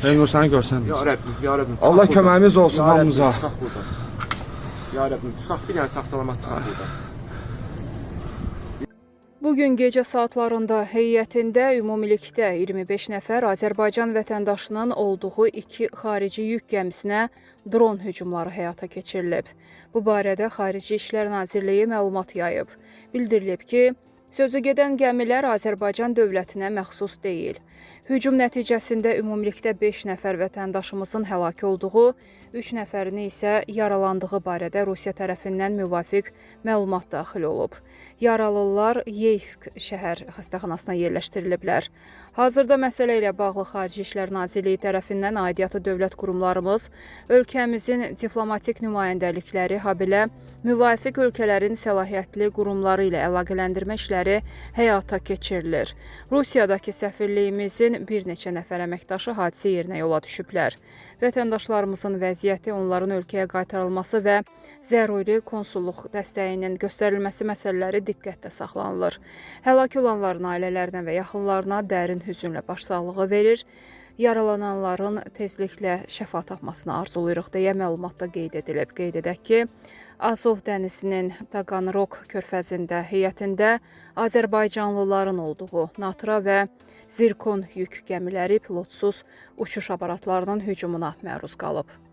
Engo səni görsənmir. Ya Rəbbim, ya Rəbbim. Allah köməyimiz olsun hamımıza. Çıxaq buradan. Ya Rəbbim, çıxaq bir dənə sağ-salamat çıxaq buradan. Bugün gecə saatlarında heyətində ümumilikdə 25 nəfər Azərbaycan vətəndaşının olduğu 2 xarici yük gəmisinə dron hücumları həyata keçirilib. Bu barədə Xarici İşlər Nazirliyi məlumat yayıb. Bildirilib ki, sözü gedən gəmilər Azərbaycan dövlətinə məxsus deyil. Hücum nəticəsində ümumilikdə 5 nəfər vətəndaşımızın həlak olduğu, 3 nəfərini isə yaralandığı barədə Rusiya tərəfindən müvafiq məlumat daxil olub. Yaralılar Yeysk şəhər xəstəxanasına yerləşdiriliblər. Hazırda məsələ ilə bağlı Xarici İşlər Nazirliyi tərəfindən aidiyyatı dövlət qurumlarımız, ölkəmizin diplomatik nümayəndəlikləri, habelə müvafiq ölkələrin səlahiyyətli qurumları ilə əlaqələndirmə işləri həyata keçirilir. Rusiyadakı səfirliyimizin bir neçə nəfər əməkdaşı hadisə yerinə yola düşüblər. Vətəndaşlarımızın vəziyyəti, onların ölkəyə qaytarılması və zəruri konsulluq dəstəyinin göstərilməsi məsələləri diqqətdə saxlanılır. Həlak olanların ailələrinə və yaxınlarına dərin hüzünlə başsağlığı verir. Yaralananların tezliklə şəfa tapmasını arzuluyuruq deyə məlumatda qeyd edilib. Qeyd edək ki, Azov dənizinin Taganrog körfəzində heyətində Azərbaycanlıların olduğu Natra və Zirkon yük gəmiləri pilotsuz uçuş aparatlarının hücumuna məruz qalıb.